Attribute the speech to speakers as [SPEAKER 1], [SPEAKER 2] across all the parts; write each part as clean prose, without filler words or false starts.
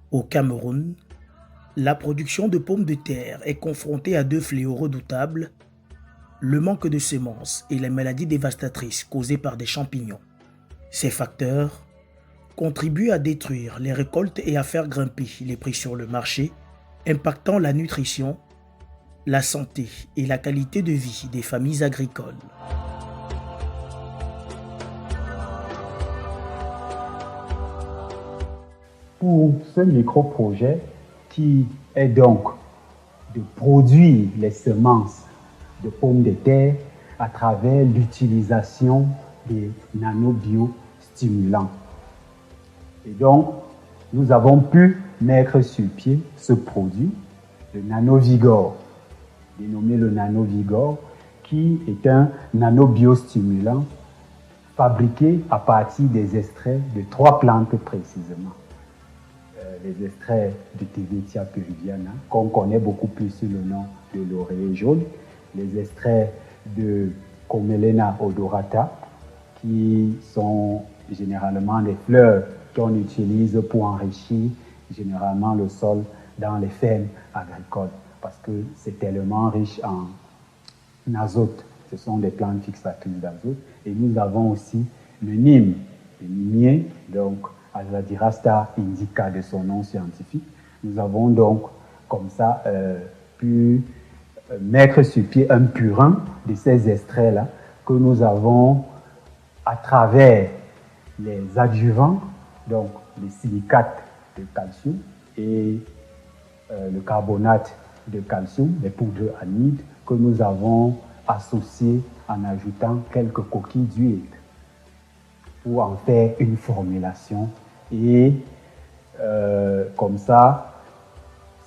[SPEAKER 1] Au Cameroun, la production de pommes de terre est confrontée à deux fléaux redoutables, le manque de semences et les maladies dévastatrices causées par des champignons. Ces facteurs contribuent à détruire les récoltes et à faire grimper les prix sur le marché, impactant la nutrition, la santé et la qualité de vie des familles agricoles.
[SPEAKER 2] Pour ce micro-projet qui est donc de produire les semences de pommes de terre à travers l'utilisation des nanobiostimulants. Et donc, nous avons pu mettre sur pied ce produit, le NanoVigor, dénommé le NanoVigor, qui est un nanobiostimulant fabriqué à partir des extraits de 3 plantes précisément. Les extraits de Tevetia peruviana, qu'on connaît beaucoup plus sous le nom de l'oreiller jaune, les extraits de Comelena odorata, qui sont généralement des fleurs qu'on utilise pour enrichir généralement le sol dans les fermes agricoles, parce que c'est tellement riche en azote. Ce sont des plantes fixatrices d'azote. Et nous avons aussi le nîmes, le nimier, donc Azadirachta indica de son nom scientifique. Nous avons donc comme ça pu mettre sur pied un purin de ces extraits-là que nous avons à travers les adjuvants, donc les silicates de calcium et le carbonate de calcium, les poudres amides que nous avons associées en ajoutant quelques coquilles d'huile pour en faire une formulation. Et comme ça,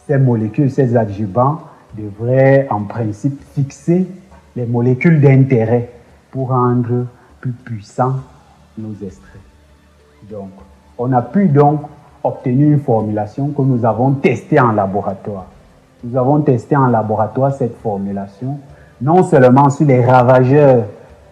[SPEAKER 2] ces molécules, ces adjuvants devraient en principe fixer les molécules d'intérêt pour rendre plus puissants nos extraits. Donc, on a pu donc obtenir une formulation que nous avons testée en laboratoire. Nous avons testé en laboratoire cette formulation, non seulement sur les ravageurs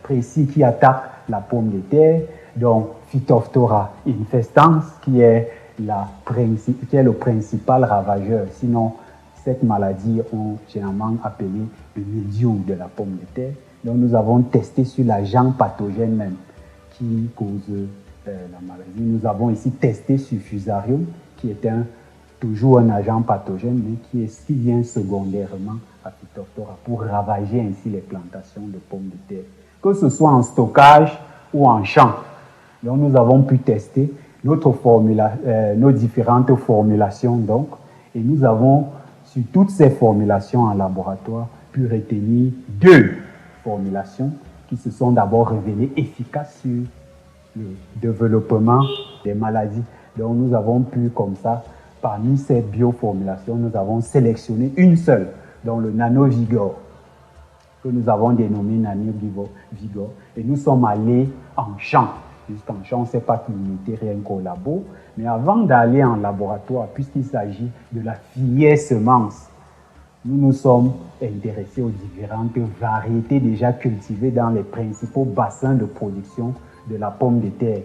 [SPEAKER 2] précis qui attaquent la pomme de terre, donc Phytophthora infestans, qui est le principal ravageur. Sinon, cette maladie, on généralement appelé le mildiou de la pomme de terre. Donc, nous avons testé sur l'agent pathogène même qui cause la maladie. Nous avons ici testé sur Fusarium, qui est toujours un agent pathogène, mais qui vient secondairement à Phytophthora pour ravager ainsi les plantations de pommes de terre, que ce soit en stockage ou en champ. Donc, nous avons pu tester nos différentes formulations, donc, et nous avons, sur toutes ces formulations en laboratoire, pu retenir 2 formulations qui se sont d'abord révélées efficaces sur le développement des maladies. Donc, nous avons pu, comme ça, parmi ces bioformulations, nous avons sélectionné une seule, donc le NanoVigor, que nous avons dénommé NanoVigor. Et nous sommes allés en champ. Jusqu'en champ, on ne s'est pas limité rien qu'au labo. Mais avant d'aller en laboratoire, puisqu'il s'agit de la filière semence, nous nous sommes intéressés aux différentes variétés déjà cultivées dans les principaux bassins de production de la pomme de terre.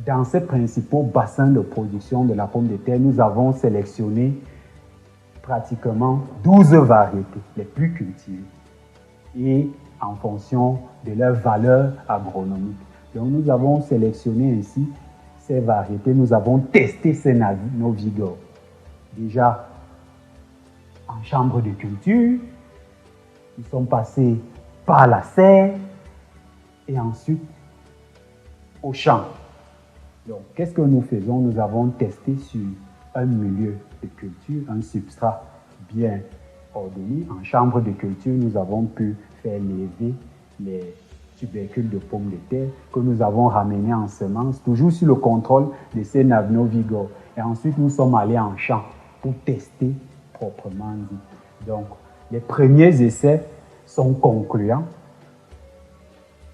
[SPEAKER 2] Dans ces principaux bassins de production de la pomme de terre, nous avons sélectionné pratiquement 12 variétés les plus cultivées et en fonction de leur valeur agronomique. Donc nous avons sélectionné ainsi ces variétés, nous avons testé ces NanoVigor. Déjà en chambre de culture, nous sommes passés par la serre et ensuite au champ. Donc, qu'est-ce que nous faisons? Nous avons testé sur un milieu de culture, un substrat bien ordonné. En chambre de culture, nous avons pu faire lever les tubercules de pommes de terre que nous avons ramenés en semences, toujours sous le contrôle de ces NanoVigor. Et ensuite, nous sommes allés en champ pour tester proprement dit. Donc, les premiers essais sont concluants.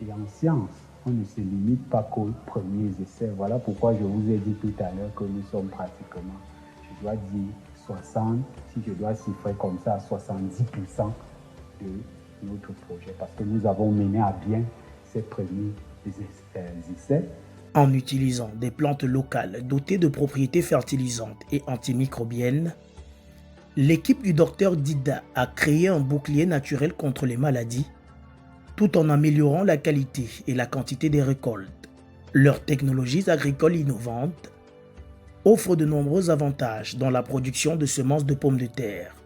[SPEAKER 2] Et en science, on ne se limite pas qu'aux premiers essais. Voilà pourquoi je vous ai dit tout à l'heure que nous sommes pratiquement, je dois dire 60, si je dois chiffrer comme ça, 70% de notre projet. Parce que nous avons mené à bien ces premiers essais.
[SPEAKER 1] En utilisant des plantes locales dotées de propriétés fertilisantes et antimicrobiennes, l'équipe du docteur Dida a créé un bouclier naturel contre les maladies, tout en améliorant la qualité et la quantité des récoltes. Leurs technologies agricoles innovantes offrent de nombreux avantages dans la production de semences de pommes de terre.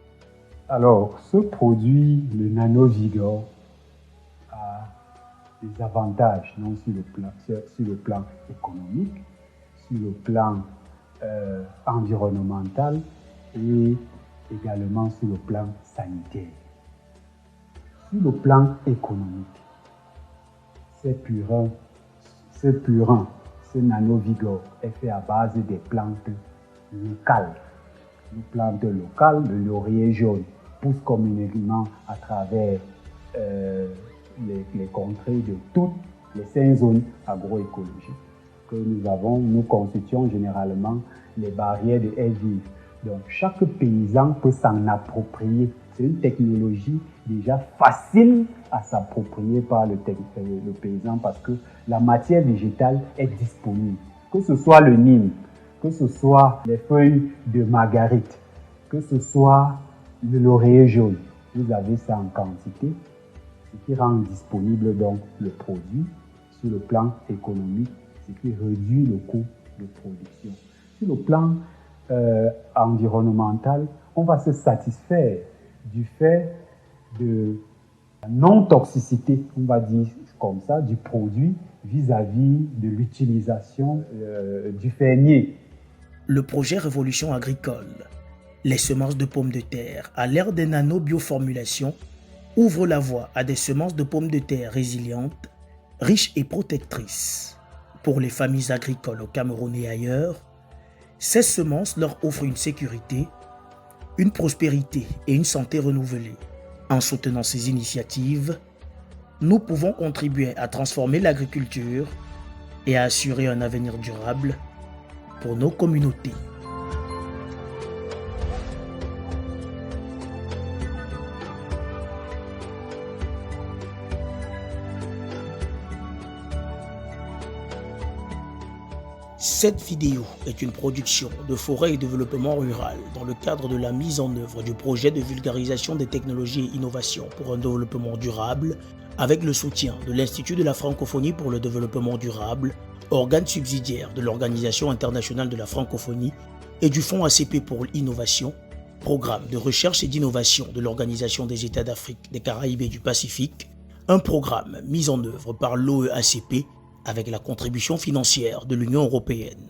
[SPEAKER 2] Alors, ce produit, le NanoVigor, a des avantages, non sur le plan économique, sur le plan environnemental et également sur le plan sanitaire. Sur le plan économique, ce NanoVigor est fait à base des plantes locales. Les plantes locales, le laurier jaune, pousse communément à travers les contrées de toutes les 5 zones agroécologiques que nous avons. Nous constituons généralement les barrières de air vive. Donc chaque paysan peut s'en approprier. C'est une technologie déjà facile à s'approprier par le paysan parce que la matière végétale est disponible. Que ce soit le Nîmes, que ce soit les feuilles de marguerite, que ce soit le laurier jaune, vous avez ça en quantité, ce qui rend disponible donc le produit sur le plan économique, ce qui réduit le coût de production. Sur le plan environnemental, on va se satisfaire du fait de la non-toxicité, on va dire comme ça, du produit vis-à-vis de l'utilisation du fermier.
[SPEAKER 1] Le projet Révolution agricole, les semences de pommes de terre à l'ère des nano-bioformulations, ouvre la voie à des semences de pommes de terre résilientes, riches et protectrices. Pour les familles agricoles au Cameroun et ailleurs, ces semences leur offrent une sécurité, une prospérité et une santé renouvelée. En soutenant ces initiatives, nous pouvons contribuer à transformer l'agriculture et à assurer un avenir durable pour nos communautés. Cette vidéo est une production de Forêt et Développement Rural dans le cadre de la mise en œuvre du projet de vulgarisation des technologies et innovations pour un développement durable avec le soutien de l'Institut de la francophonie pour le développement durable, organe subsidiaire de l'Organisation internationale de la francophonie et du Fonds ACP pour l'innovation, programme de recherche et d'innovation de l'Organisation des États d'Afrique, des Caraïbes et du Pacifique, un programme mis en œuvre par l'OEACP avec la contribution financière de l'Union européenne.